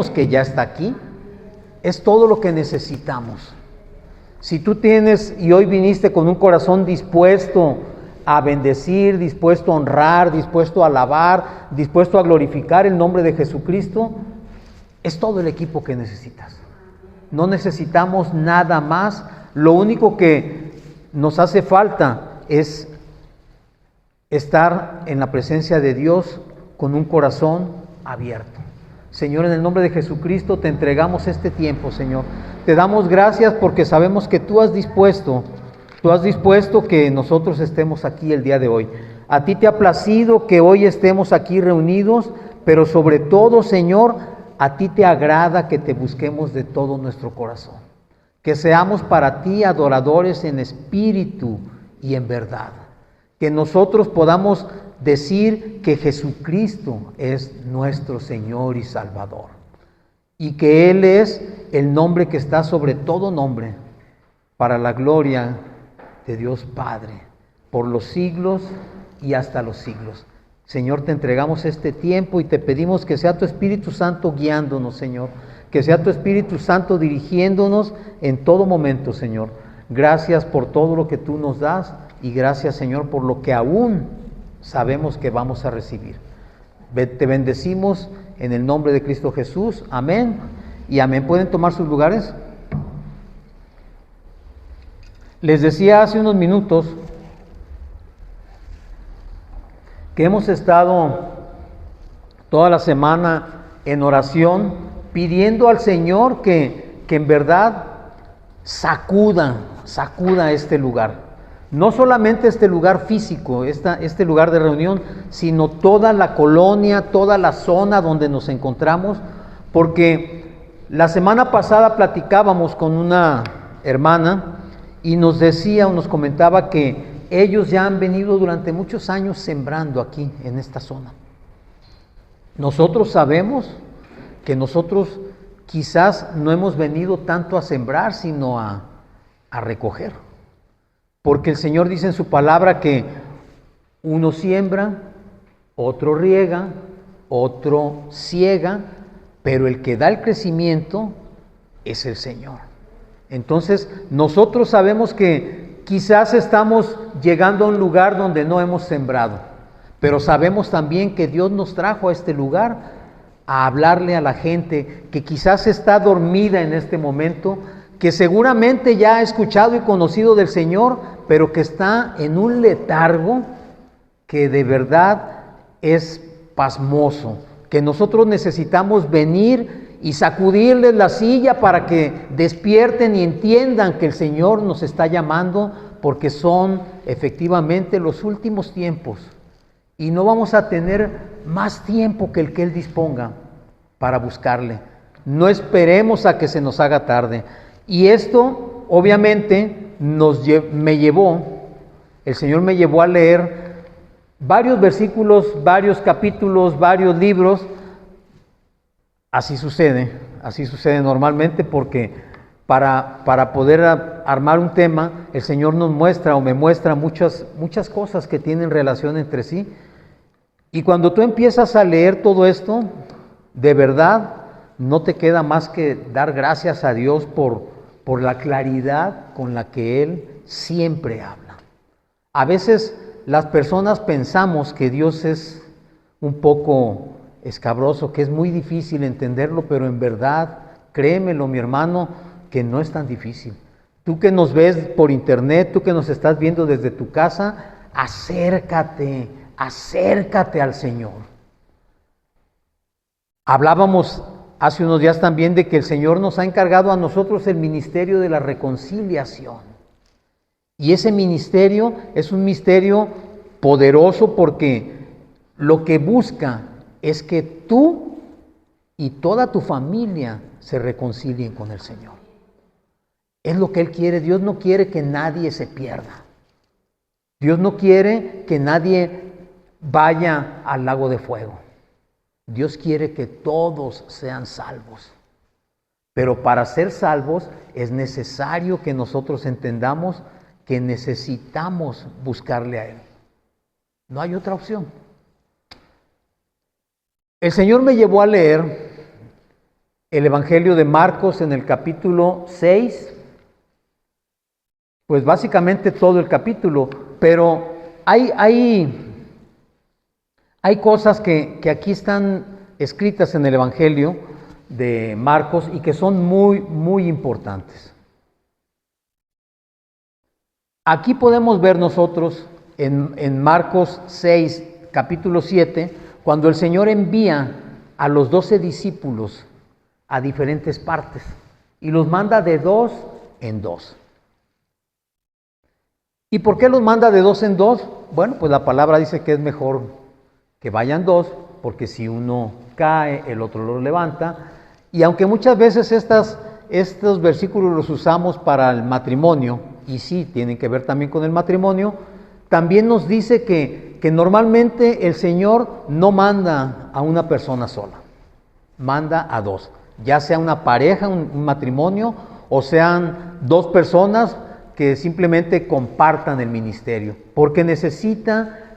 que ya está aquí, es todo lo que necesitamos. Si tú tienes y hoy viniste con un corazón dispuesto a bendecir, dispuesto a honrar, dispuesto a alabar, dispuesto a glorificar el nombre de Jesucristo, es todo el equipo que necesitas. No necesitamos nada más. Lo único que nos hace falta es estar en la presencia de Dios con un corazón abierto. Señor, en el nombre de Jesucristo te entregamos este tiempo, Señor. Te damos gracias porque sabemos que tú has dispuesto que nosotros estemos aquí el día de hoy. A ti te ha placido que hoy estemos aquí reunidos, pero sobre todo, Señor, a ti te agrada que te busquemos de todo nuestro corazón. Que seamos para ti adoradores en espíritu y en verdad. Que nosotros podamos decir que Jesucristo es nuestro Señor y Salvador. Y que Él es el nombre que está sobre todo nombre, para la gloria de Dios Padre, por los siglos y hasta los siglos. Señor, te entregamos este tiempo y te pedimos que sea tu Espíritu Santo guiándonos, Señor. Que sea tu Espíritu Santo dirigiéndonos en todo momento, Señor. Gracias por todo lo que tú nos das y gracias, Señor, por lo que aún sabemos que vamos a recibir. Te bendecimos en el nombre de Cristo Jesús. Amén y amén. ¿Pueden tomar sus lugares? Les decía hace unos minutos que hemos estado toda la semana en oración pidiendo al Señor que en verdad sacuda este lugar. No solamente este lugar físico, este lugar de reunión, sino toda la colonia, toda la zona donde nos encontramos, porque la semana pasada platicábamos con una hermana y nos decía o nos comentaba que ellos ya han venido durante muchos años sembrando aquí en esta zona. Nosotros sabemos que nosotros quizás no hemos venido tanto a sembrar, sino a recoger. Porque el Señor dice en su palabra que uno siembra, otro riega, otro ciega, pero el que da el crecimiento es el Señor. Entonces, nosotros sabemos que quizás estamos llegando a un lugar donde no hemos sembrado, pero sabemos también que Dios nos trajo a este lugar a hablarle a la gente que quizás está dormida en este momento, que seguramente ya ha escuchado y conocido del Señor, pero que está en un letargo que de verdad es pasmoso, que nosotros necesitamos venir y sacudirles la silla para que despierten y entiendan que el Señor nos está llamando, porque son efectivamente los últimos tiempos y no vamos a tener más tiempo que el que Él disponga para buscarle. No esperemos a que se nos haga tarde. Y esto obviamente el Señor me llevó a leer varios versículos, varios capítulos, varios libros. Así sucede normalmente, porque para poder armar un tema, el Señor nos muestra o me muestra muchas cosas que tienen relación entre sí. Y cuando tú empiezas a leer todo esto, de verdad, no te queda más que dar gracias a Dios por la claridad con la que Él siempre habla. A veces las personas pensamos que Dios es un poco escabroso, que es muy difícil entenderlo, pero en verdad, créemelo, mi hermano, que no es tan difícil. Tú que nos ves por internet, tú que nos estás viendo desde tu casa, acércate al Señor. Hablábamos hace unos días también de que el Señor nos ha encargado a nosotros el ministerio de la reconciliación. Y ese ministerio es un misterio poderoso, porque lo que busca es que tú y toda tu familia se reconcilien con el Señor. Es lo que Él quiere. Dios no quiere que nadie se pierda. Dios no quiere que nadie vaya al lago de fuego. Dios quiere que todos sean salvos. Pero para ser salvos es necesario que nosotros entendamos que necesitamos buscarle a Él. No hay otra opción. El Señor me llevó a leer el Evangelio de Marcos en el capítulo 6, pues básicamente todo el capítulo, pero hay cosas que aquí están escritas en el Evangelio de Marcos y que son muy, muy importantes. Aquí podemos ver nosotros en Marcos 6, capítulo 7, cuando el Señor envía a los 12 discípulos a diferentes partes y los manda de 2 en 2. ¿Y por qué los manda de 2 en 2? Bueno, pues la palabra dice que es mejor que vayan 2, porque si uno cae, el otro lo levanta. Y aunque muchas veces estos versículos los usamos para el matrimonio, y sí, tienen que ver también con el matrimonio, también nos dice que normalmente el Señor no manda a una persona sola, manda a 2, ya sea una pareja, un matrimonio, o sean 2 personas que simplemente compartan el ministerio, porque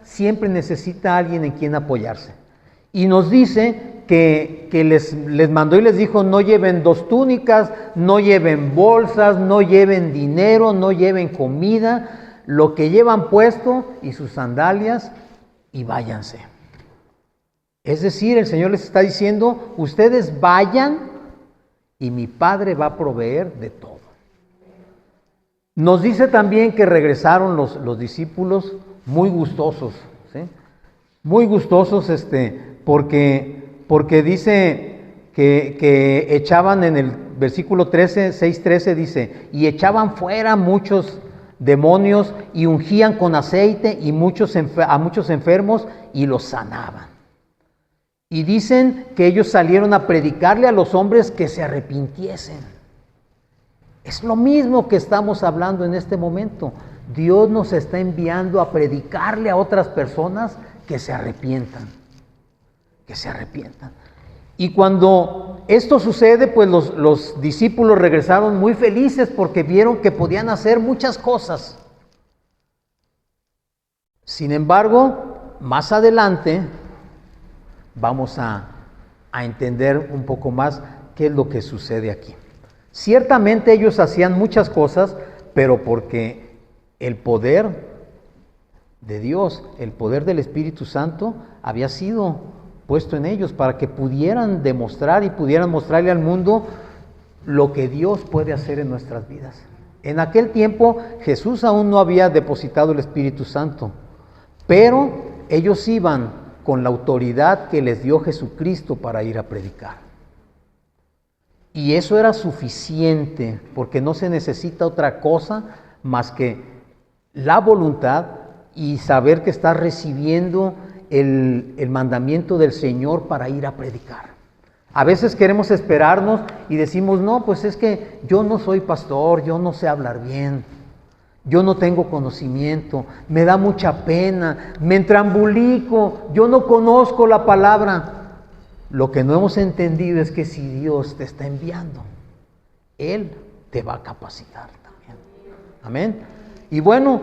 siempre necesita alguien en quien apoyarse. Y nos dice que les mandó y les dijo: no lleven 2 túnicas, no lleven bolsas, no lleven dinero, no lleven comida, lo que llevan puesto y sus sandalias, y váyanse. Es decir, el Señor les está diciendo: ustedes vayan y mi Padre va a proveer de todo. Nos dice también que regresaron los discípulos muy gustosos, ¿sí? Muy gustosos, porque dice que echaban en el versículo 13, 6:13 dice: y echaban fuera muchos demonios y ungían con aceite y a muchos enfermos y los sanaban. Y dicen que ellos salieron a predicarle a los hombres que se arrepintiesen. Es lo mismo que estamos hablando en este momento. Dios nos está enviando a predicarle a otras personas que se arrepientan. Que se arrepientan. Y cuando esto sucede, pues los discípulos regresaron muy felices porque vieron que podían hacer muchas cosas. Sin embargo, más adelante vamos a entender un poco más qué es lo que sucede aquí. Ciertamente ellos hacían muchas cosas, pero porque el poder de Dios, el poder del Espíritu Santo había sido puesto en ellos para que pudieran demostrar y pudieran mostrarle al mundo lo que Dios puede hacer en nuestras vidas. En aquel tiempo Jesús aún no había depositado el Espíritu Santo, pero ellos iban con la autoridad que les dio Jesucristo para ir a predicar. Y eso era suficiente, porque no se necesita otra cosa más que la voluntad y saber que estás recibiendo el mandamiento del Señor para ir a predicar. A veces queremos esperarnos y decimos: no, pues es que yo no soy pastor, yo no sé hablar bien, yo no tengo conocimiento, me da mucha pena, me entrambulico, yo no conozco la palabra. Lo que no hemos entendido es que si Dios te está enviando, Él te va a capacitar también. Amén. Y bueno,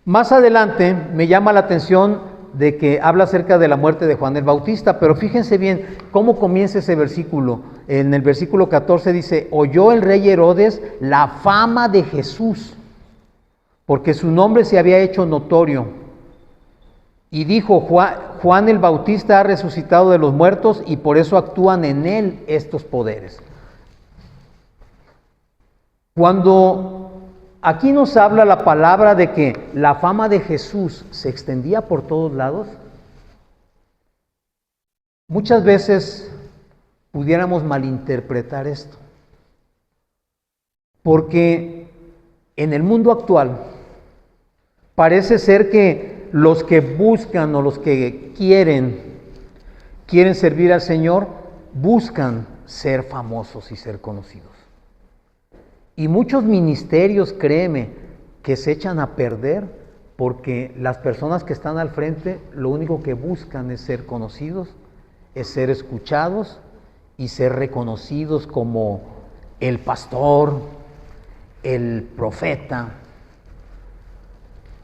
más adelante me llama la atención de que habla acerca de la muerte de Juan el Bautista, pero fíjense bien cómo comienza ese versículo. En el versículo 14 dice: oyó el rey Herodes la fama de Jesús, porque su nombre se había hecho notorio. Y dijo: Juan el Bautista ha resucitado de los muertos y por eso actúan en él estos poderes. Cuando aquí nos habla la palabra de que la fama de Jesús se extendía por todos lados, muchas veces pudiéramos malinterpretar esto. Porque en el mundo actual parece ser que los que buscan o los que quieren servir al Señor, buscan ser famosos y ser conocidos. Y muchos ministerios, créeme, que se echan a perder porque las personas que están al frente lo único que buscan es ser conocidos, es ser escuchados y ser reconocidos como el pastor, el profeta,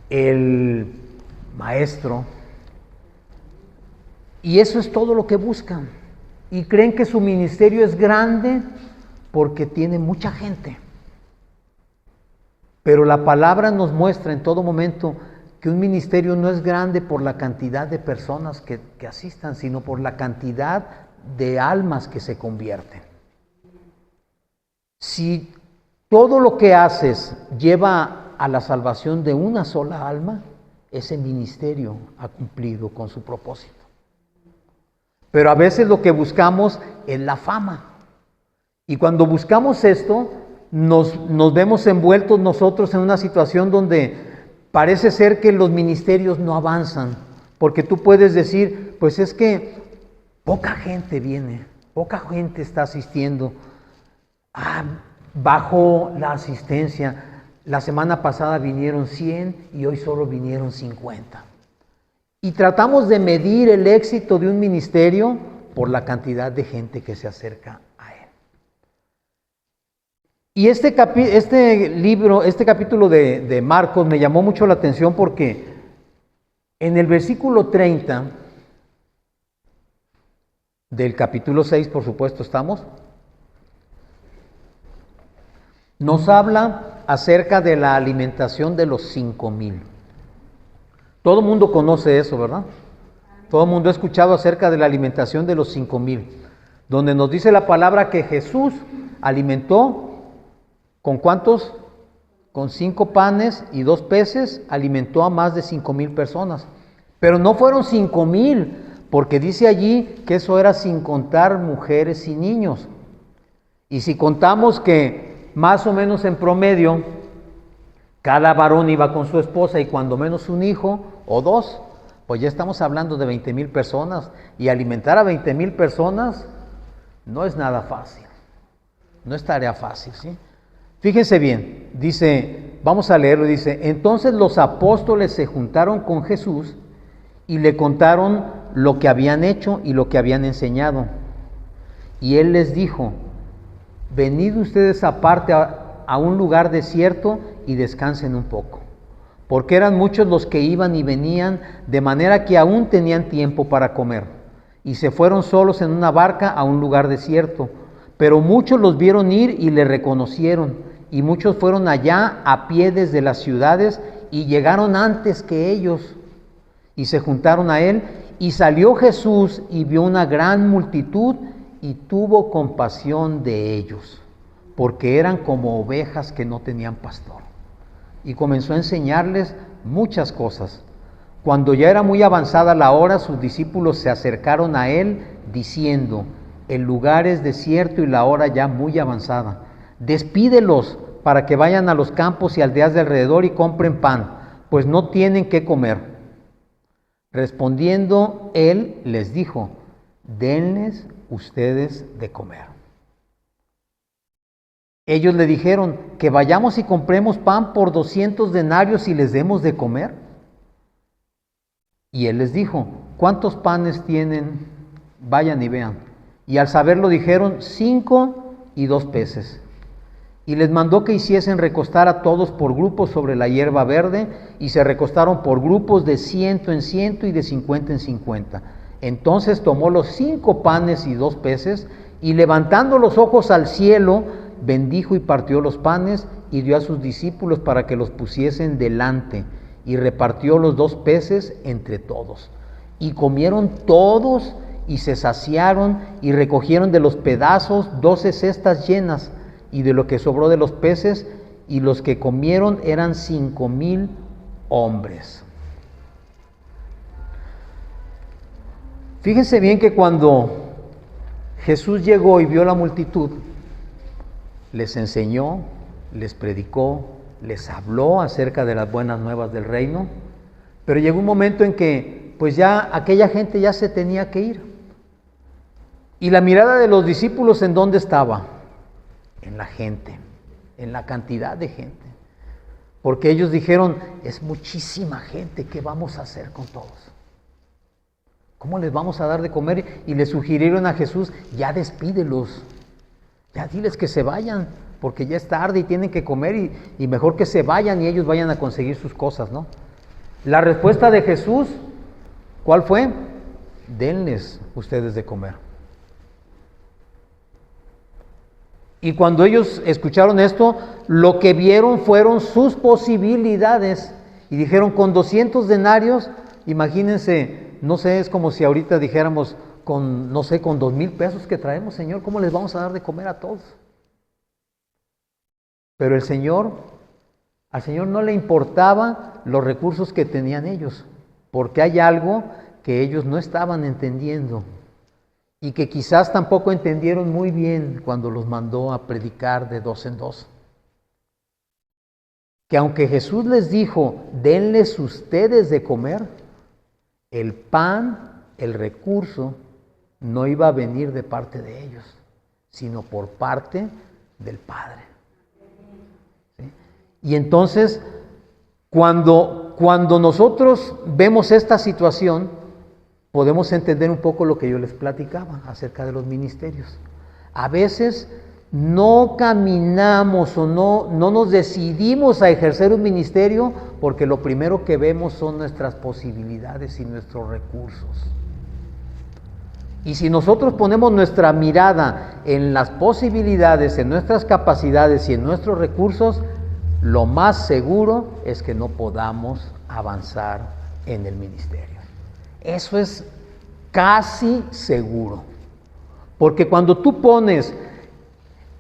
el maestro. Y eso es todo lo que buscan. y creen que su ministerio es grande porque tiene mucha gente. Pero la palabra nos muestra en todo momento que un ministerio no es grande por la cantidad de personas que asistan, sino por la cantidad de almas que se convierten. Si todo lo que haces lleva a la salvación de una sola alma, ese ministerio ha cumplido con su propósito. Pero a veces lo que buscamos es la fama. Y cuando buscamos esto, nos vemos envueltos nosotros en una situación donde parece ser que los ministerios no avanzan. Porque tú puedes decir, pues es que poca gente viene, poca gente está asistiendo. Bajó la asistencia. La semana pasada vinieron 100 y hoy solo vinieron 50. Y tratamos de medir el éxito de un ministerio por la cantidad de gente que se acerca a él. Y este capítulo de Marcos me llamó mucho la atención porque en el versículo 30 del capítulo 6, por supuesto estamos, nos habla acerca de la alimentación de los 5,000. Todo el mundo conoce eso, ¿verdad? Todo el mundo ha escuchado acerca de la alimentación de los 5,000, donde nos dice la palabra que Jesús alimentó, ¿con cuántos? Con 5 panes y 2 peces, alimentó a más de 5,000 personas. Pero no fueron 5,000, porque dice allí que eso era sin contar mujeres y niños. Y si contamos que más o menos en promedio, cada varón iba con su esposa y cuando menos un hijo o 2, pues ya estamos hablando de 20,000 personas. Y alimentar a 20,000 personas no es nada fácil. No es tarea fácil, ¿sí? Fíjense bien, dice, vamos a leerlo, dice, entonces los apóstoles se juntaron con Jesús y le contaron lo que habían hecho y lo que habían enseñado. Y él les dijo, venid ustedes aparte a un lugar desierto y descansen un poco, porque eran muchos los que iban y venían, de manera que aún tenían tiempo para comer. Y se fueron solos en una barca a un lugar desierto, pero muchos los vieron ir y le reconocieron, y muchos fueron allá a pie desde las ciudades y llegaron antes que ellos, y se juntaron a él, y salió Jesús y vio una gran multitud, y tuvo compasión de ellos, porque eran como ovejas que no tenían pastor. Y comenzó a enseñarles muchas cosas. Cuando ya era muy avanzada la hora, sus discípulos se acercaron a él, diciendo, el lugar es desierto y la hora ya muy avanzada. Despídelos para que vayan a los campos y aldeas de alrededor y compren pan, pues no tienen qué comer. Respondiendo él les dijo, denles ustedes de comer. Ellos le dijeron, que vayamos y compremos pan por 200 denarios y les demos de comer. Y él les dijo, ¿cuántos panes tienen? Vayan y vean. Y al saberlo dijeron, 5 y 2 peces. Y les mandó que hiciesen recostar a todos por grupos sobre la hierba verde, y se recostaron por grupos de 100 en 100 y de 50 en 50. Entonces tomó los 5 panes y 2 peces, y levantando los ojos al cielo, bendijo y partió los panes, y dio a sus discípulos para que los pusiesen delante, y repartió los 2 peces entre todos. Y comieron todos, y se saciaron, y recogieron de los pedazos 12 cestas llenas, y de lo que sobró de los peces, y los que comieron eran 5,000 hombres. Fíjense bien que cuando Jesús llegó y vio la multitud, les enseñó, les predicó, les habló acerca de las buenas nuevas del reino, pero llegó un momento en que pues ya aquella gente ya se tenía que ir. Y la mirada de los discípulos, ¿en dónde estaba? En la gente, en la cantidad de gente. Porque ellos dijeron, es muchísima gente, ¿qué vamos a hacer con todos? ¿Cómo les vamos a dar de comer? Y le sugirieron a Jesús, ya despídelos, ya diles que se vayan, porque ya es tarde y tienen que comer, y mejor que se vayan y ellos vayan a conseguir sus cosas, ¿no? La respuesta de Jesús, ¿cuál fue? Denles ustedes de comer. Y cuando ellos escucharon esto, lo que vieron fueron sus posibilidades. Y dijeron, con 200 denarios, imagínense, no sé, es como si ahorita dijéramos, con, no sé, con 2,000 pesos que traemos, Señor, ¿cómo les vamos a dar de comer a todos? Pero al Señor no le importaba los recursos que tenían ellos, porque hay algo que ellos no estaban entendiendo y que quizás tampoco entendieron muy bien cuando los mandó a predicar de 2 en 2. Que aunque Jesús les dijo, denles ustedes de comer, el pan, el recurso, no iba a venir de parte de ellos, sino por parte del Padre. ¿Sí? Y entonces, cuando nosotros vemos esta situación, podemos entender un poco lo que yo les platicaba acerca de los ministerios. A veces no caminamos o no nos decidimos a ejercer un ministerio porque lo primero que vemos son nuestras posibilidades y nuestros recursos. Y si nosotros ponemos nuestra mirada en las posibilidades, en nuestras capacidades y en nuestros recursos, lo más seguro es que no podamos avanzar en el ministerio. Eso es casi seguro. Porque cuando tú pones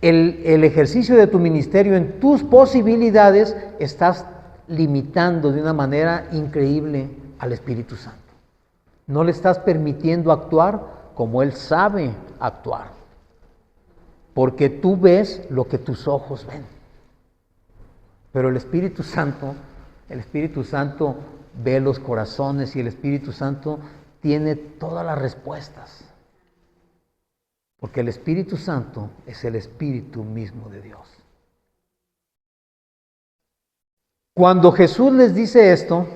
el ejercicio de tu ministerio en tus posibilidades, estás limitando de una manera increíble al Espíritu Santo. No le estás permitiendo actuar como Él sabe actuar. Porque tú ves lo que tus ojos ven. Pero el Espíritu Santo ve los corazones y el Espíritu Santo tiene todas las respuestas. Porque el Espíritu Santo es el Espíritu mismo de Dios. Cuando Jesús les dice esto,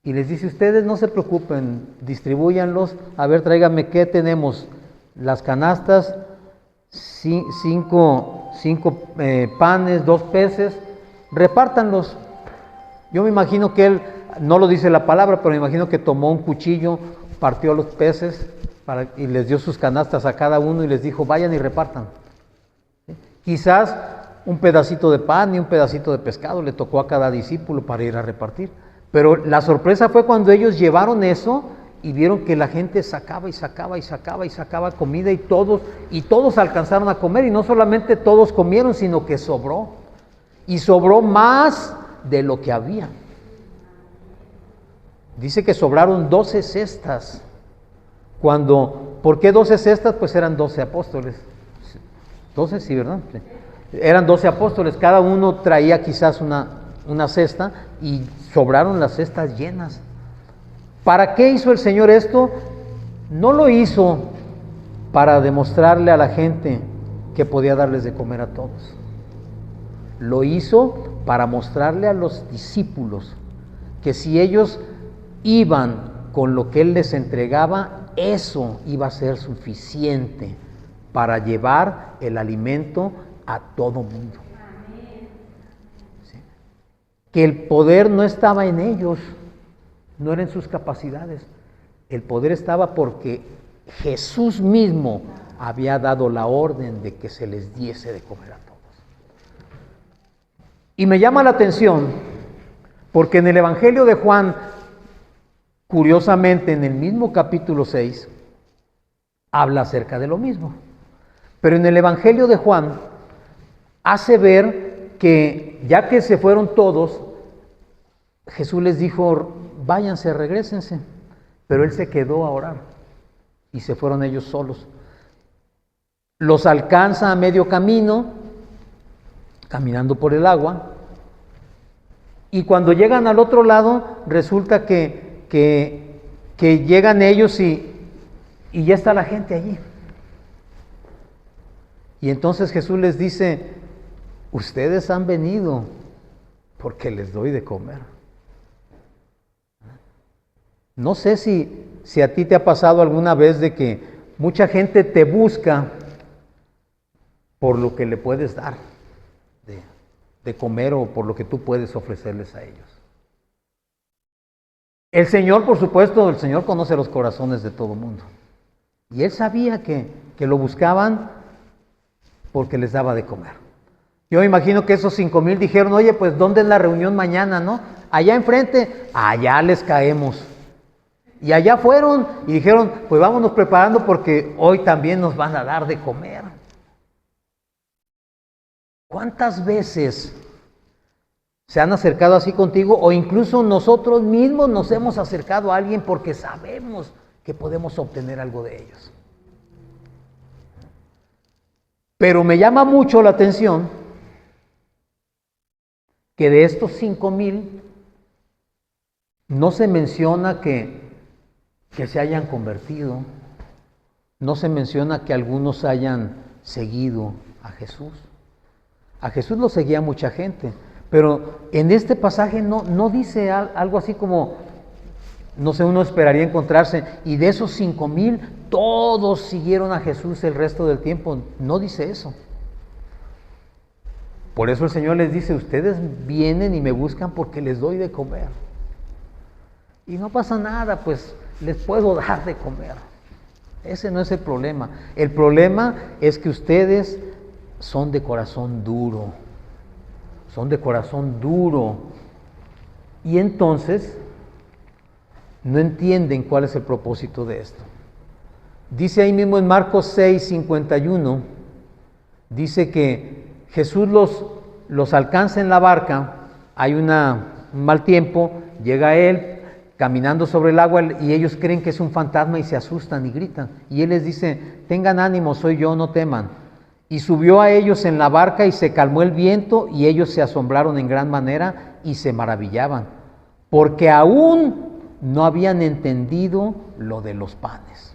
y les dice, ustedes no se preocupen, distribúyanlos, a ver, tráigame, ¿qué tenemos? Las canastas, 5 panes, 2 peces, repártanlos. Yo me imagino que él, no lo dice la palabra, pero me imagino que tomó un cuchillo, partió los peces y les dio sus canastas a cada uno y les dijo, vayan y repartan. ¿Sí? Quizás un pedacito de pan y un pedacito de pescado le tocó a cada discípulo para ir a repartir. Pero la sorpresa fue cuando ellos llevaron eso y vieron que la gente sacaba comida y todos alcanzaron a comer. Y no solamente todos comieron, sino que sobró. Y sobró más de lo que había. Dice que sobraron 12 cestas. ¿Por qué 12 cestas? Pues eran 12 apóstoles. 12, sí, ¿verdad? Sí. Eran 12 apóstoles, cada uno traía quizás una cesta y sobraron las cestas llenas. ¿Para qué hizo el Señor esto? No lo hizo para demostrarle a la gente que podía darles de comer a todos. Lo hizo para mostrarle a los discípulos que si ellos iban con lo que Él les entregaba, eso iba a ser suficiente para llevar el alimento a todo mundo. ¿Sí? Que el poder no estaba en ellos, no era en sus capacidades. El poder estaba porque Jesús mismo había dado la orden de que se les diese de comer a todos. Y me llama la atención porque en el Evangelio de Juan, curiosamente en el mismo capítulo 6, habla acerca de lo mismo. Pero en el Evangelio de Juan hace ver que ya que se fueron todos, Jesús les dijo, váyanse, regrésense. Pero Él se quedó a orar y se fueron ellos solos. Los alcanza a medio camino, caminando por el agua, y cuando llegan al otro lado, resulta que llegan ellos y ya está la gente allí. Y entonces Jesús les dice, ustedes han venido porque les doy de comer. No sé si a ti te ha pasado alguna vez de que mucha gente te busca por lo que le puedes dar de comer o por lo que tú puedes ofrecerles a ellos. El Señor, por supuesto, el Señor conoce los corazones de todo mundo. Y Él sabía que lo buscaban porque les daba de comer. Yo me imagino que esos 5,000 dijeron, oye, pues ¿dónde es la reunión mañana, no? Allá enfrente, allá les caemos. Y allá fueron y dijeron, pues vámonos preparando porque hoy también nos van a dar de comer. ¿Cuántas veces se han acercado así contigo? O incluso nosotros mismos nos hemos acercado a alguien porque sabemos que podemos obtener algo de ellos. Pero me llama mucho la atención que de estos 5,000 no se menciona que se hayan convertido, no se menciona que algunos hayan seguido a Jesús. A Jesús lo seguía mucha gente, pero en este pasaje no dice algo así como, no sé, uno esperaría encontrarse, y de esos 5,000 todos siguieron a Jesús el resto del tiempo. No dice eso. Por eso el Señor les dice, ustedes vienen y me buscan porque les doy de comer. Y no pasa nada, pues les puedo dar de comer. Ese no es el problema. El problema es que ustedes son de corazón duro. Son de corazón duro. Y entonces no entienden cuál es el propósito de esto. Dice ahí mismo en Marcos 6:51, dice que Jesús los alcanza en la barca, hay un mal tiempo, llega Él caminando sobre el agua y ellos creen que es un fantasma y se asustan y gritan. Y Él les dice, tengan ánimo, soy yo, no teman. Y subió a ellos en la barca y se calmó el viento y ellos se asombraron en gran manera y se maravillaban, porque aún no habían entendido lo de los panes,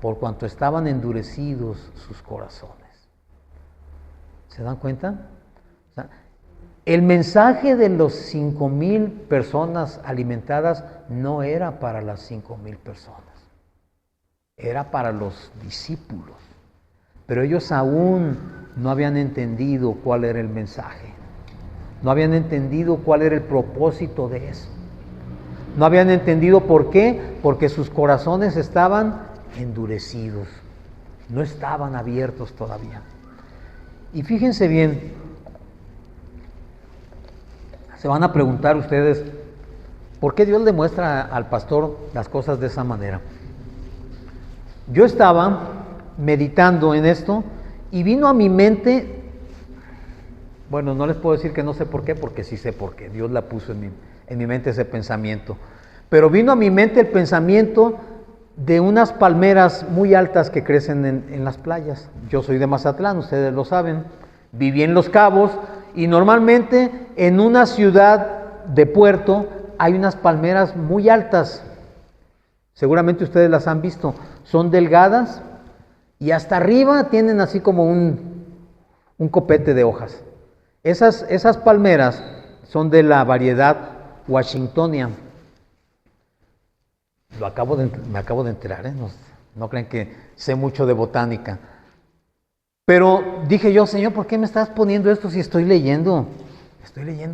por cuanto estaban endurecidos sus corazones. ¿Se dan cuenta? O sea, el mensaje de los 5,000 personas alimentadas no era para las 5,000 personas, era para los discípulos, pero ellos aún no habían entendido cuál era el mensaje, no habían entendido cuál era el propósito de eso. No habían entendido por qué, porque sus corazones estaban endurecidos, no estaban abiertos todavía. Y fíjense bien, se van a preguntar ustedes, ¿por qué Dios le muestra al pastor las cosas de esa manera? Yo estaba meditando en esto y vino a mi mente, bueno, no les puedo decir que no sé por qué, porque sí sé por qué, Dios la puso en mi mente ese pensamiento. Pero vino a mi mente el pensamiento de unas palmeras muy altas que crecen en las playas. Yo soy de Mazatlán, ustedes lo saben. Viví en Los Cabos y normalmente en una ciudad de puerto hay unas palmeras muy altas. Seguramente ustedes las han visto. Son delgadas y hasta arriba tienen así como un copete de hojas. Esas palmeras son de la variedad Washingtonia. Me acabo de enterar, no crean que sé mucho de botánica. Pero dije yo, Señor, ¿por qué me estás poniendo esto si estoy leyendo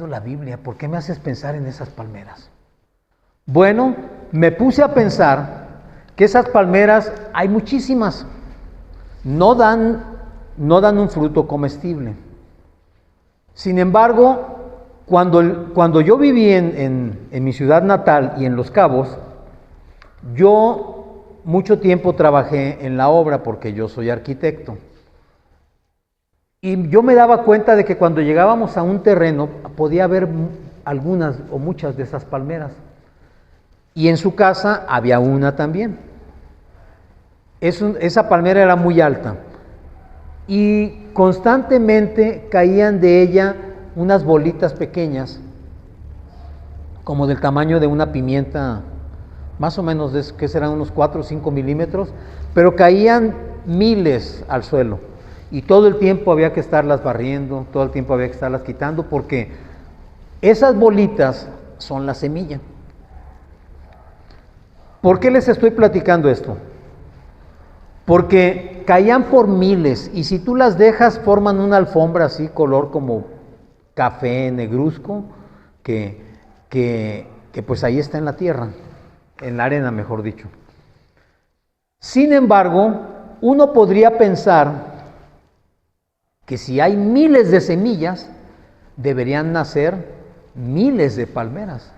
la Biblia? ¿Por qué me haces pensar en esas palmeras? Bueno, me puse a pensar que esas palmeras hay muchísimas. No dan un fruto comestible. Sin embargo, cuando yo viví en mi ciudad natal y en Los Cabos, yo mucho tiempo trabajé en la obra porque yo soy arquitecto. Y yo me daba cuenta de que cuando llegábamos a un terreno podía haber algunas o muchas de esas palmeras. Y en su casa había una también. Esa palmera era muy alta. Y constantemente caían de ella unas bolitas pequeñas, como del tamaño de una pimienta, más o menos, que serán unos 4 o 5 milímetros, pero caían miles al suelo. Y todo el tiempo había que estarlas barriendo, todo el tiempo había que estarlas quitando, porque esas bolitas son la semilla. ¿Por qué les estoy platicando esto? Porque caían por miles, y si tú las dejas forman una alfombra así, color como café negruzco, que pues ahí está en la tierra, en la arena, mejor dicho. Sin embargo, uno podría pensar que si hay miles de semillas, deberían nacer miles de palmeras.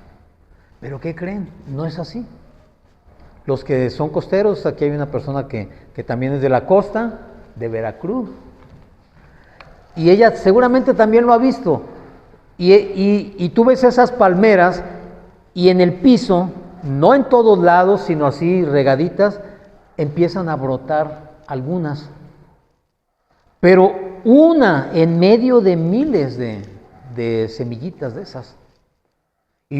Pero ¿qué creen? No es así. Los que son costeros, aquí hay una persona que también es de la costa, de Veracruz. Y ella seguramente también lo ha visto. Y tú ves esas palmeras y en el piso, no en todos lados, sino así regaditas, empiezan a brotar algunas. Pero una en medio de miles de semillitas de esas. Y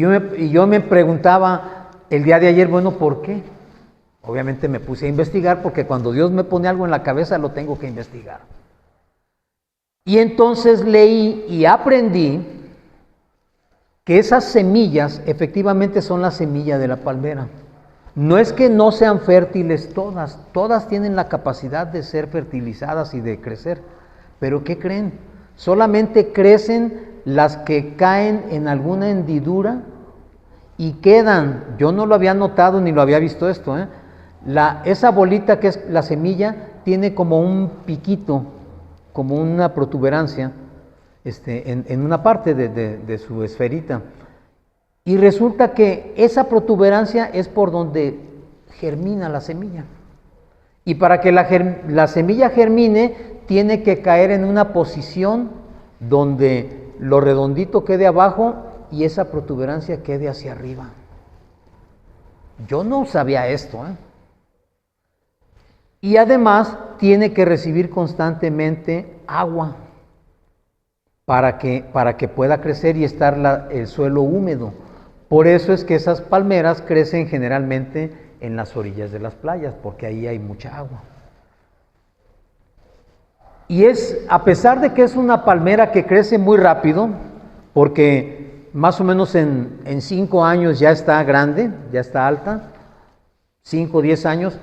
yo me preguntaba el día de ayer, bueno, ¿por qué? Obviamente me puse a investigar porque cuando Dios me pone algo en la cabeza lo tengo que investigar. Y entonces leí y aprendí que esas semillas efectivamente son la semilla de la palmera. No es que no sean fértiles todas tienen la capacidad de ser fertilizadas y de crecer. Pero ¿qué creen? Solamente crecen las que caen en alguna hendidura y quedan. Yo no lo había notado ni lo había visto esto, esa bolita que es la semilla tiene como un piquito, como una protuberancia en una parte de su esferita. Y resulta que esa protuberancia es por donde germina la semilla. Y para que la semilla germine, tiene que caer en una posición donde lo redondito quede abajo y esa protuberancia quede hacia arriba. Yo no sabía esto, Y además tiene que recibir constantemente agua para que pueda crecer y estar el suelo húmedo. Por eso es que esas palmeras crecen generalmente en las orillas de las playas, porque ahí hay mucha agua. Y a pesar de que es una palmera que crece muy rápido, porque más o menos en 5 años ya está grande, ya está alta, 5 o 10 años,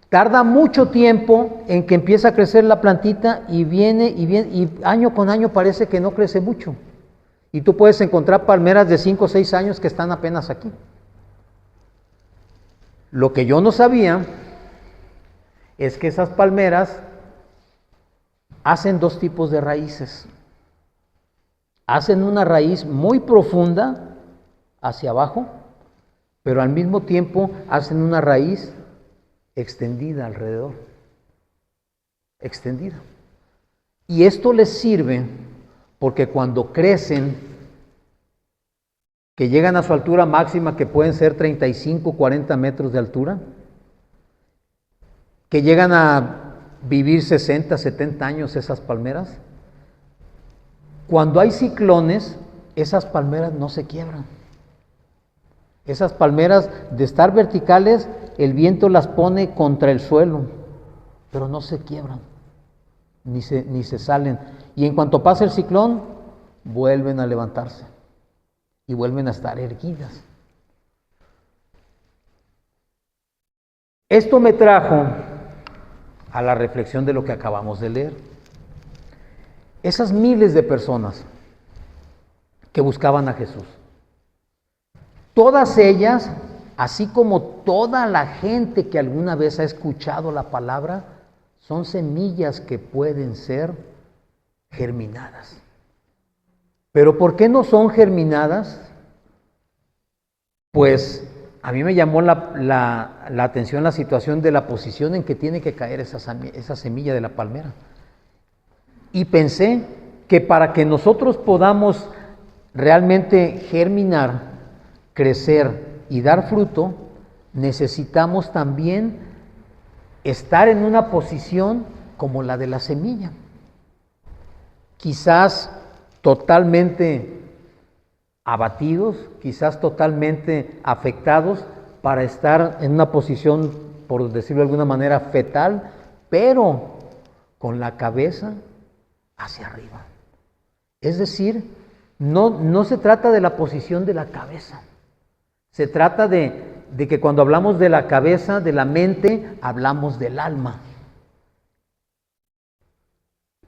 tarda mucho tiempo en que empieza a crecer la plantita y viene, y año con año parece que no crece mucho. Y tú puedes encontrar palmeras de 5 o 6 años que están apenas aquí. Lo que yo no sabía es que esas palmeras hacen 2 tipos de raíces. Hacen una raíz muy profunda hacia abajo, pero al mismo tiempo hacen una raíz extendida alrededor. Extendida. Y esto les sirve porque cuando crecen, que llegan a su altura máxima, que pueden ser 35, 40 metros de altura, que llegan a vivir 60, 70 años esas palmeras, cuando hay ciclones, esas palmeras no se quiebran. Esas palmeras, de estar verticales, el viento las pone contra el suelo, pero no se quiebran, ni se salen. Y en cuanto pasa el ciclón, vuelven a levantarse y vuelven a estar erguidas. Esto me trajo a la reflexión de lo que acabamos de leer. Esas miles de personas que buscaban a Jesús, todas ellas, así como toda la gente que alguna vez ha escuchado la palabra, son semillas que pueden ser germinadas. ¿Pero por qué no son germinadas? Pues a mí me llamó la atención la situación de la posición en que tiene que caer esa semilla de la palmera. Y pensé que para que nosotros podamos realmente germinar, crecer y dar fruto, necesitamos también estar en una posición como la de la semilla. Quizás totalmente abatidos, quizás totalmente afectados, para estar en una posición, por decirlo de alguna manera, fetal, pero con la cabeza hacia arriba. Es decir, no se trata de la posición de la cabeza, se trata de que cuando hablamos de la cabeza, de la mente, hablamos del alma.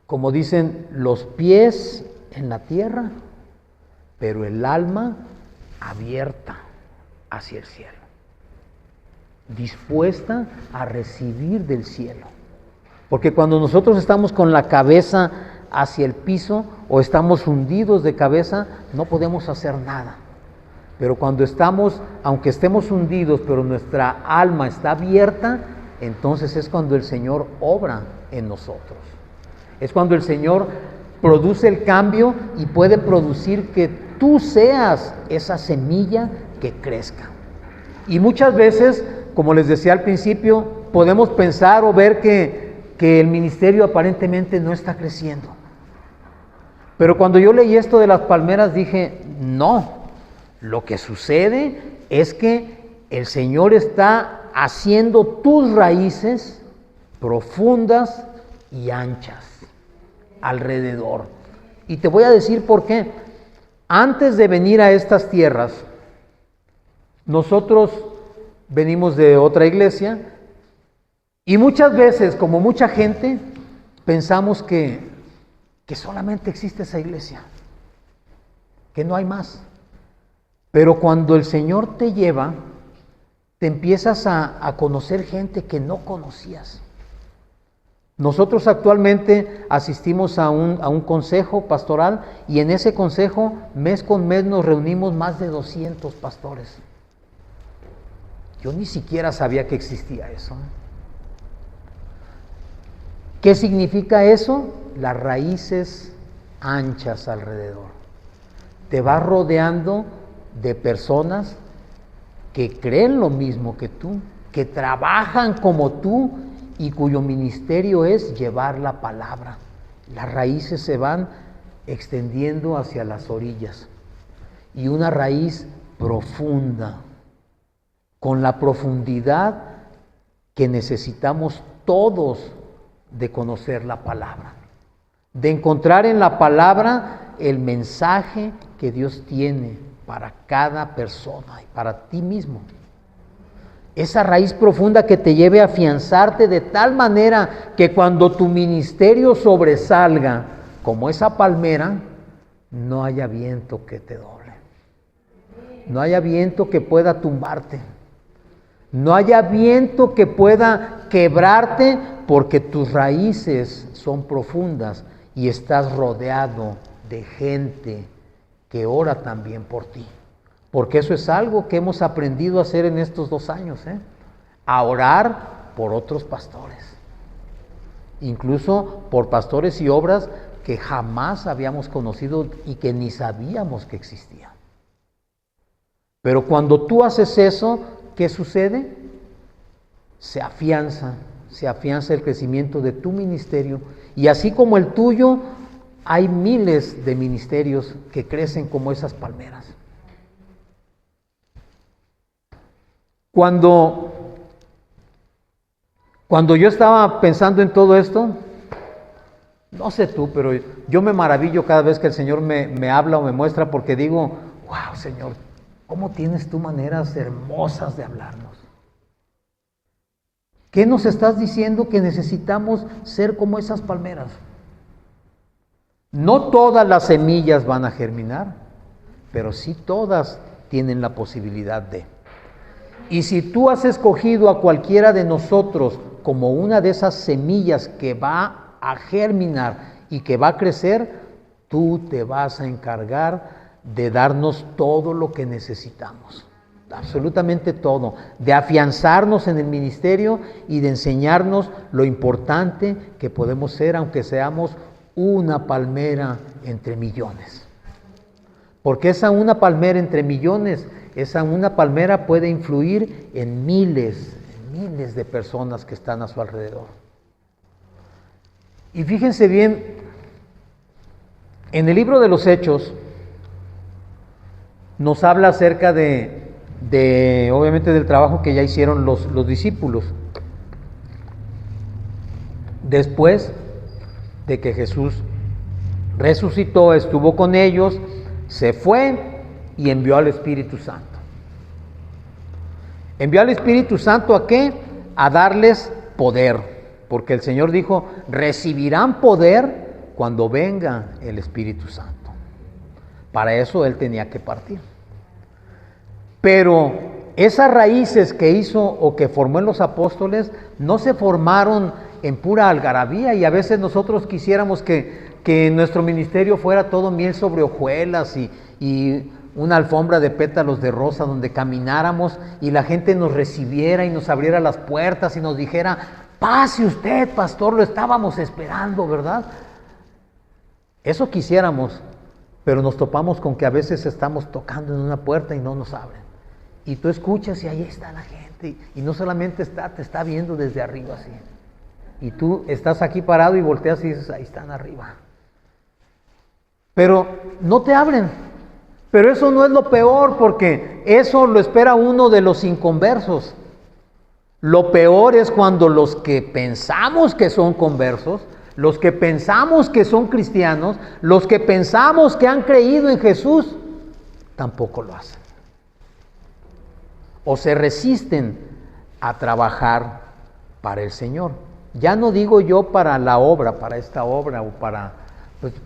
Como dicen, los pies en la tierra, pero el alma abierta hacia el cielo, dispuesta a recibir del cielo. Porque cuando nosotros estamos con la cabeza hacia el piso o estamos hundidos de cabeza, no podemos hacer nada. Pero cuando estamos, aunque estemos hundidos, pero nuestra alma está abierta, entonces es cuando el Señor obra en nosotros. Es cuando el Señor produce el cambio y puede producir que tú seas esa semilla que crezca. Y muchas veces, como les decía al principio, podemos pensar o ver que el ministerio aparentemente no está creciendo. Pero cuando yo leí esto de las palmeras dije, no, lo que sucede es que el Señor está haciendo tus raíces profundas y anchas alrededor. Y te voy a decir por qué. Antes de venir a estas tierras, nosotros venimos de otra iglesia y muchas veces, como mucha gente, pensamos que solamente existe esa iglesia, que no hay más. Pero cuando el Señor te lleva, te empiezas a conocer gente que no conocías. Nosotros actualmente asistimos a un consejo pastoral y en ese consejo mes con mes nos reunimos más de 200 pastores. Yo ni siquiera sabía que existía eso. ¿Qué significa eso? Las raíces anchas alrededor. Te vas rodeando de personas que creen lo mismo que tú, que trabajan como tú y cuyo ministerio es llevar la palabra. Las raíces se van extendiendo hacia las orillas y una raíz profunda, con la profundidad que necesitamos todos de conocer la palabra, de encontrar en la palabra el mensaje que Dios tiene para cada persona y para ti mismo. Esa raíz profunda que te lleve a afianzarte de tal manera que cuando tu ministerio sobresalga como esa palmera, no haya viento que te doble. No haya viento que pueda tumbarte. No haya viento que pueda quebrarte porque tus raíces son profundas y estás rodeado de gente que ora también por ti. Porque eso es algo que hemos aprendido a hacer en estos 2 años, a orar por otros pastores. Incluso por pastores y obras que jamás habíamos conocido y que ni sabíamos que existían. Pero cuando tú haces eso, ¿qué sucede? Se afianza el crecimiento de tu ministerio y así como el tuyo, hay miles de ministerios que crecen como esas palmeras. Cuando yo estaba pensando en todo esto, no sé tú, pero yo me maravillo cada vez que el Señor me habla o me muestra porque digo, wow, Señor, ¿cómo tienes tú maneras hermosas de hablarnos? ¿Qué nos estás diciendo? Que necesitamos ser como esas palmeras. No todas las semillas van a germinar, pero sí todas tienen la posibilidad de. Y si tú has escogido a cualquiera de nosotros como una de esas semillas que va a germinar y que va a crecer, tú te vas a encargar de darnos todo lo que necesitamos. Absolutamente todo, de afianzarnos en el ministerio y de enseñarnos lo importante que podemos ser, aunque seamos una palmera entre millones. Porque esa una palmera entre millones, esa una palmera puede influir en miles de personas que están a su alrededor. Y fíjense bien, en el libro de los Hechos nos habla acerca de obviamente del trabajo que ya hicieron los discípulos. Después de que Jesús resucitó, estuvo con ellos, se fue y envió al Espíritu Santo. ¿Envió al Espíritu Santo a qué? A darles poder, porque el Señor dijo, recibirán poder cuando venga el Espíritu Santo. Para eso Él tenía que partir. Pero esas raíces que hizo o que formó en los apóstoles no se formaron en pura algarabía y a veces nosotros quisiéramos que que nuestro ministerio fuera todo miel sobre hojuelas y una alfombra de pétalos de rosa donde camináramos y la gente nos recibiera y nos abriera las puertas y nos dijera, pase usted, pastor, lo estábamos esperando, ¿verdad? Eso quisiéramos, pero nos topamos con que a veces estamos tocando en una puerta y no nos abren. Y tú escuchas y ahí está la gente. Y no solamente te está viendo desde arriba así. Y tú estás aquí parado y volteas y dices, ahí están arriba. Pero no te abren. Pero eso no es lo peor, porque eso lo espera uno de los inconversos. Lo peor es cuando los que pensamos que son conversos, los que pensamos que son cristianos, los que pensamos que han creído en Jesús, tampoco lo hacen. O se resisten a trabajar para el Señor. Ya no digo yo para la obra, para esta obra o para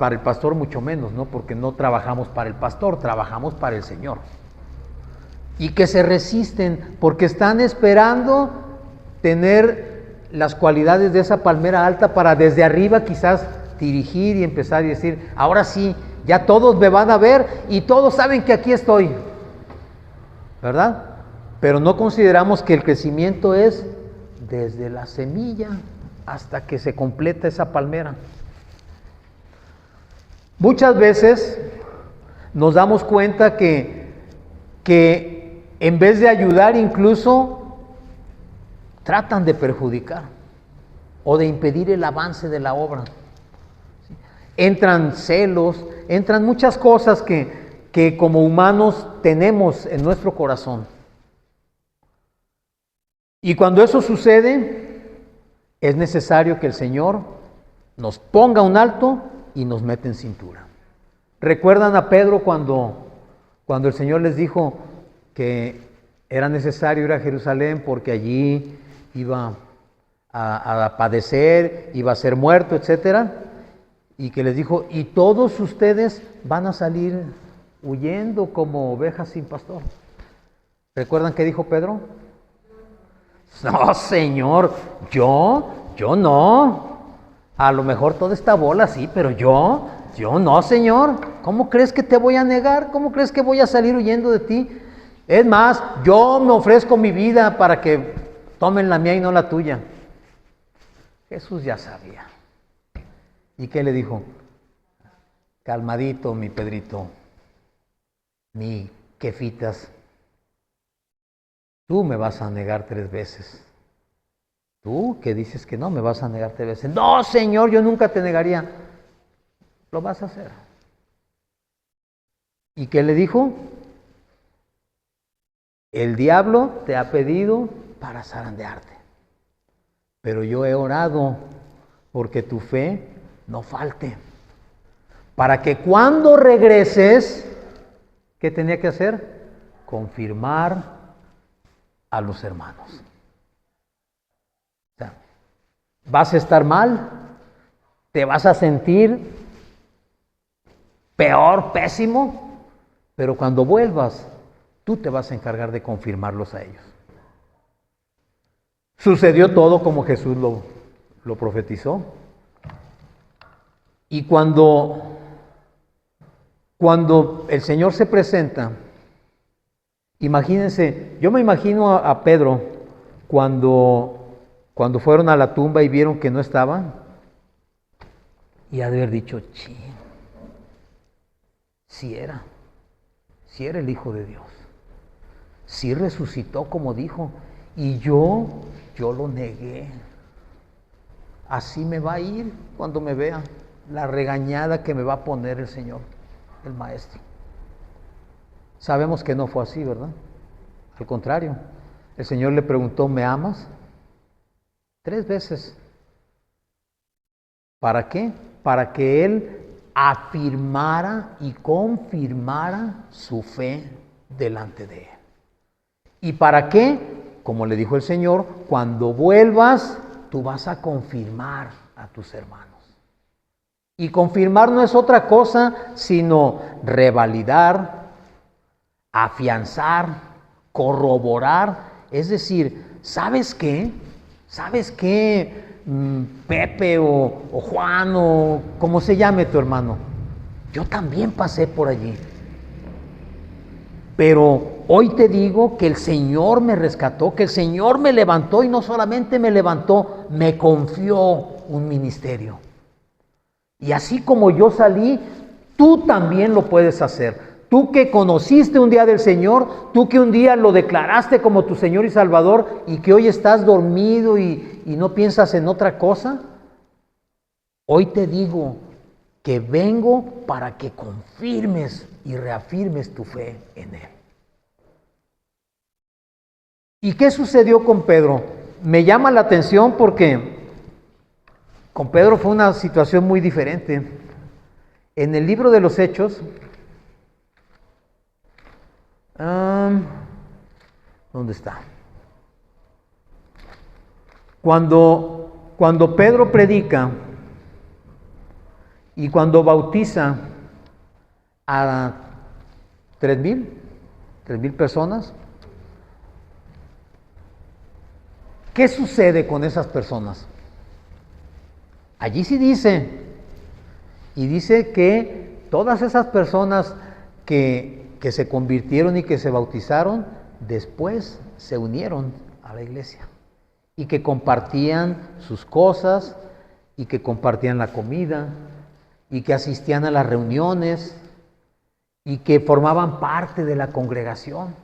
el pastor mucho menos, ¿no? Porque no trabajamos para el pastor, trabajamos para el Señor. Y que se resisten porque están esperando tener las cualidades de esa palmera alta para desde arriba quizás dirigir y empezar y decir, ahora sí, ya todos me van a ver y todos saben que aquí estoy, ¿verdad? Pero no consideramos que el crecimiento es desde la semilla hasta que se completa esa palmera. Muchas veces nos damos cuenta que en vez de ayudar incluso tratan de perjudicar o de impedir el avance de la obra. Entran celos, entran muchas cosas que como humanos tenemos en nuestro corazón. Y cuando eso sucede, es necesario que el Señor nos ponga un alto y nos mete en cintura. ¿Recuerdan a Pedro cuando el Señor les dijo que era necesario ir a Jerusalén porque allí iba a padecer, iba a ser muerto, etcétera? Y que les dijo, y todos ustedes van a salir huyendo como ovejas sin pastor. ¿Recuerdan qué dijo Pedro? No, Señor, yo no. A lo mejor toda esta bola sí, pero yo no, Señor. ¿Cómo crees que te voy a negar? ¿Cómo crees que voy a salir huyendo de ti? Es más, yo me ofrezco mi vida para que tomen la mía y no la tuya. Jesús ya sabía. ¿Y qué le dijo? Calmadito, mi Pedrito, mi Quefitas, tú me vas a negar 3 veces. Tú que dices que no, me vas a negar 3 veces. No, Señor, yo nunca te negaría. Lo vas a hacer. ¿Y qué le dijo? El diablo te ha pedido para zarandearte, pero yo he orado porque tu fe no falte, para que cuando regreses, ¿qué tenía que hacer? Confirmar a los hermanos. O sea, vas a estar mal, te vas a sentir peor, pésimo, pero cuando vuelvas, tú te vas a encargar de confirmarlos a ellos. Sucedió todo como Jesús lo profetizó. Y cuando el Señor se presenta, imagínense, yo me imagino a Pedro cuando fueron a la tumba y vieron que no estaban, y ha de haber dicho, sí era el Hijo de Dios, sí resucitó como dijo, y yo lo negué. Así me va a ir cuando me vea, la regañada que me va a poner el Señor, el Maestro. Sabemos que no fue así, ¿verdad? Al contrario, el Señor le preguntó, ¿me amas? 3 veces. ¿Para qué? Para que Él afirmara y confirmara su fe delante de Él. ¿Y para qué? Como le dijo el Señor, cuando vuelvas, tú vas a confirmar a tus hermanos. Y confirmar no es otra cosa, sino revalidar, afianzar, corroborar. Es decir, ¿sabes qué? ¿Sabes qué, Pepe o Juan o como se llame tu hermano. Yo también pasé por allí. Pero hoy te digo que el Señor me rescató, que el Señor me levantó y no solamente me levantó, me confió un ministerio. Y así como yo salí, tú también lo puedes hacer. Tú que conociste un día del Señor, tú que un día lo declaraste como tu Señor y Salvador y que hoy estás dormido y no piensas en otra cosa, hoy te digo que vengo para que confirmes y reafirmes tu fe en Él. ¿Y qué sucedió con Pedro? Me llama la atención porque con Pedro fue una situación muy diferente. En el libro de los Hechos, ¿dónde está? Cuando Pedro predica y cuando bautiza a 3,000 personas, ¿qué sucede con esas personas? Allí sí dice, y dice que todas esas personas que se convirtieron y que se bautizaron, después se unieron a la iglesia y que compartían sus cosas y que compartían la comida y que asistían a las reuniones y que formaban parte de la congregación.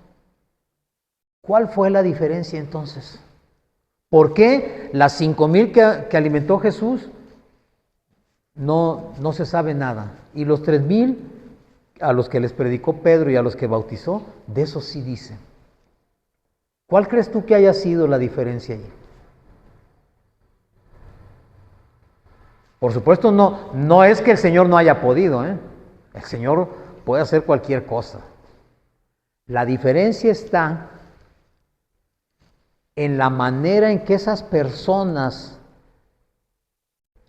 ¿Cuál fue la diferencia entonces? ¿Por qué las 5,000 que alimentó Jesús no se sabe nada? Y los 3,000 a los que les predicó Pedro y a los que bautizó, de eso sí dice. ¿Cuál crees tú que haya sido la diferencia allí? Por supuesto, no es que el Señor no haya podido, ¿eh? El Señor puede hacer cualquier cosa. La diferencia está en la manera en que esas personas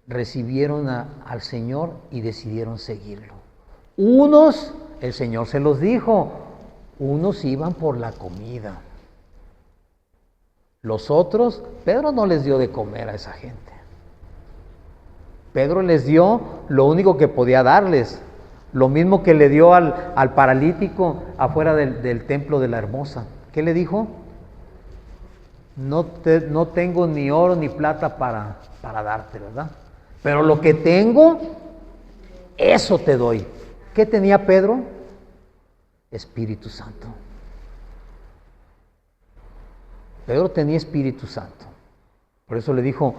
recibieron al Señor y decidieron seguirlo. Unos, el Señor se los dijo, unos iban por la comida. Los otros, Pedro no les dio de comer a esa gente. Pedro les dio lo único que podía darles, lo mismo que le dio al paralítico afuera del templo de la Hermosa. ¿Qué le dijo? No tengo ni oro ni plata para darte, ¿verdad? Pero lo que tengo, eso te doy. ¿Qué tenía Pedro? Espíritu Santo. Pedro tenía Espíritu Santo. Por eso le dijo,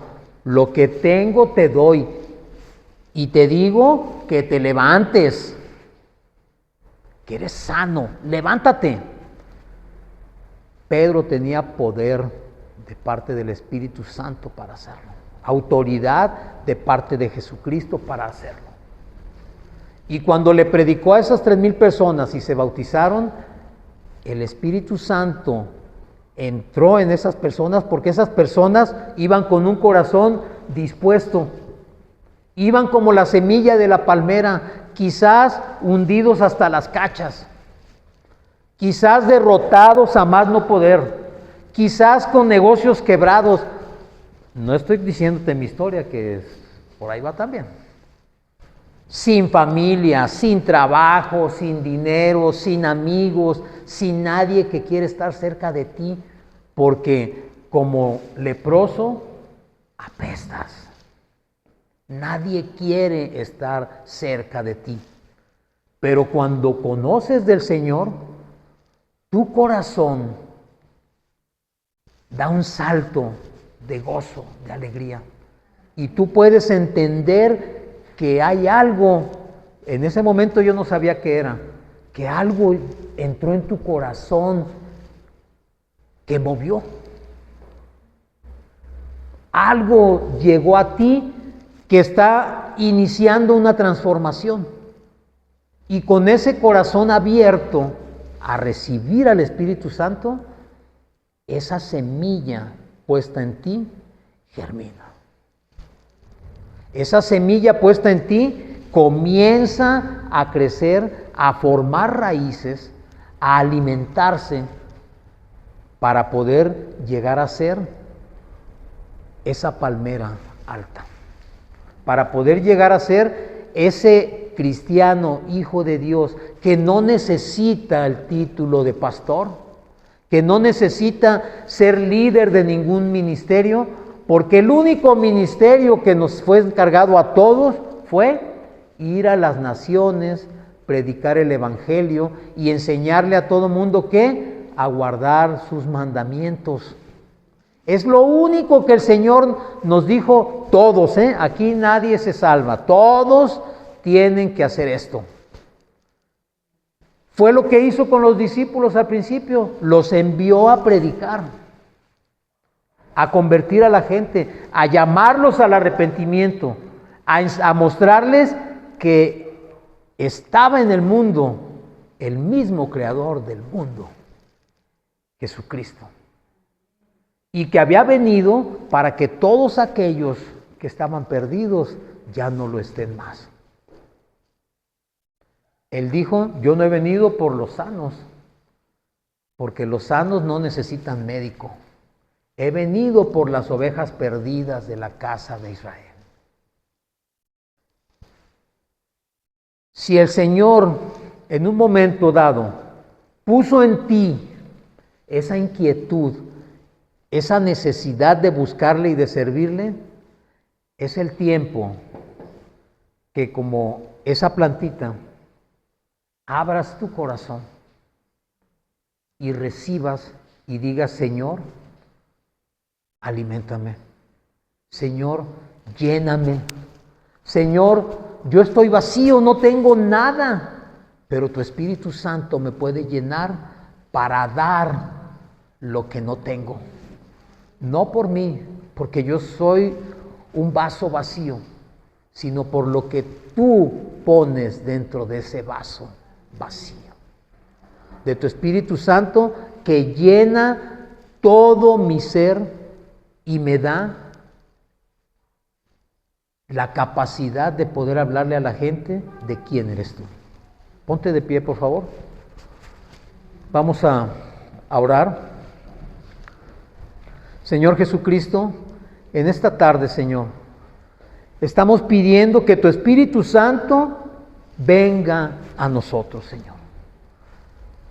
lo que tengo te doy. Y te digo que te levantes, que eres sano, levántate. Pedro tenía poder de parte del Espíritu Santo para hacerlo, autoridad de parte de Jesucristo para hacerlo. Y cuando le predicó a esas 3,000 personas y se bautizaron, el Espíritu Santo entró en esas personas porque esas personas iban con un corazón dispuesto. Iban como la semilla de la palmera, quizás hundidos hasta las cachas, quizás derrotados a más no poder, quizás con negocios quebrados. No estoy diciéndote mi historia, que por ahí va también. Sin familia, sin trabajo, sin dinero, sin amigos, sin nadie que quiere estar cerca de ti, porque como leproso apestas. Nadie quiere estar cerca de ti. Pero cuando conoces del Señor, tu corazón da un salto de gozo, de alegría. Y tú puedes entender que hay algo, en ese momento yo no sabía qué era, que algo entró en tu corazón que movió. Algo llegó a ti que está iniciando una transformación. Y con ese corazón abierto a recibir al Espíritu Santo, esa semilla puesta en ti germina. Esa semilla puesta en ti comienza a crecer, a formar raíces, a alimentarse para poder llegar a ser esa palmera alta, para poder llegar a ser ese cristiano, hijo de Dios, que no necesita el título de pastor, que no necesita ser líder de ningún ministerio, porque el único ministerio que nos fue encargado a todos fue ir a las naciones, predicar el evangelio y enseñarle a todo mundo que a guardar sus mandamientos. Es lo único que el Señor nos dijo todos, aquí nadie se salva, todos tienen que hacer esto. Fue lo que hizo con los discípulos al principio, los envió a predicar, a convertir a la gente, a llamarlos al arrepentimiento, a mostrarles que estaba en el mundo el mismo creador del mundo, Jesucristo, y que había venido para que todos aquellos que estaban perdidos ya no lo estén más. Él dijo, yo no he venido por los sanos, porque los sanos no necesitan médico. He venido por las ovejas perdidas de la casa de Israel. Si el Señor en un momento dado puso en ti esa inquietud, esa necesidad de buscarle y de servirle, es el tiempo que como esa plantita, abras tu corazón y recibas y digas, Señor, aliméntame. Señor, lléname. Señor, yo estoy vacío, no tengo nada, pero tu Espíritu Santo me puede llenar para dar lo que no tengo. No por mí, porque yo soy un vaso vacío, sino por lo que tú pones dentro de ese vaso vacío. De tu Espíritu Santo que llena todo mi ser y me da la capacidad de poder hablarle a la gente de quién eres tú. Ponte de pie, por favor. Vamos a orar. Señor Jesucristo, en esta tarde, Señor, estamos pidiendo que tu Espíritu Santo venga a nosotros, Señor.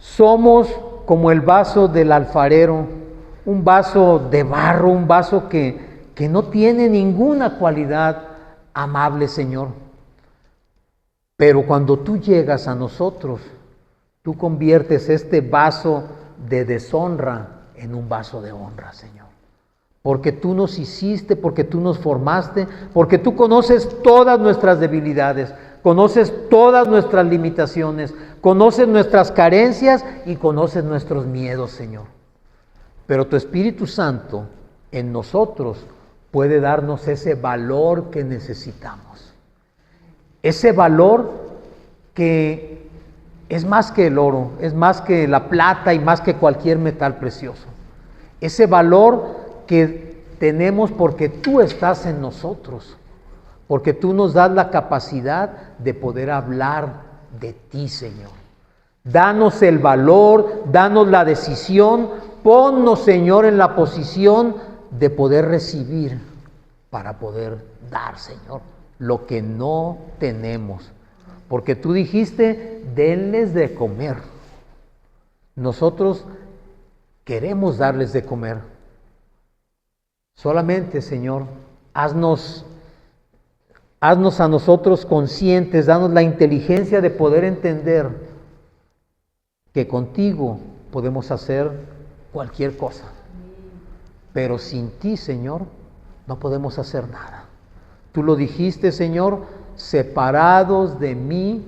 Somos como el vaso del alfarero, un vaso de barro, un vaso que no tiene ninguna cualidad amable, Señor. Pero cuando tú llegas a nosotros, tú conviertes este vaso de deshonra en un vaso de honra, Señor. Porque tú nos hiciste, porque tú nos formaste, porque tú conoces todas nuestras debilidades, conoces todas nuestras limitaciones, conoces nuestras carencias y conoces nuestros miedos, Señor. Pero tu Espíritu Santo en nosotros puede darnos ese valor que necesitamos. Ese valor que es más que el oro, es más que la plata y más que cualquier metal precioso. Ese valor que tenemos porque tú estás en nosotros, porque tú nos das la capacidad de poder hablar de ti, Señor. Danos el valor, danos la decisión, ponnos, Señor, en la posición de poder recibir para poder dar, Señor, lo que no tenemos. Porque tú dijiste, denles de comer. Nosotros queremos darles de comer. Solamente, Señor, haznos a nosotros conscientes, danos la inteligencia de poder entender que contigo podemos hacer cualquier cosa. Pero sin ti, Señor, no podemos hacer nada. Tú lo dijiste, Señor, separados de mí,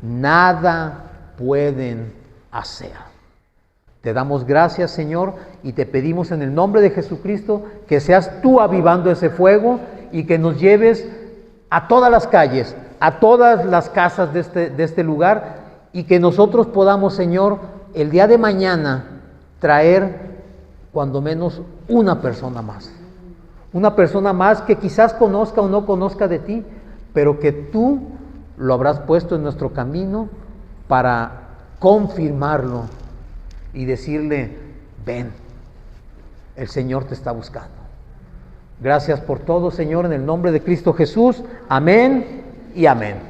nada pueden hacer. Te damos gracias, Señor, y te pedimos en el nombre de Jesucristo que seas tú avivando ese fuego y que nos lleves a todas las calles, a todas las casas de este lugar y que nosotros podamos, Señor, el día de mañana traer cuando menos una persona más. Una persona más que quizás conozca o no conozca de ti, pero que tú lo habrás puesto en nuestro camino para confirmarlo y decirle, ven, el Señor te está buscando. Gracias por todo, Señor, en el nombre de Cristo Jesús. Amén y amén.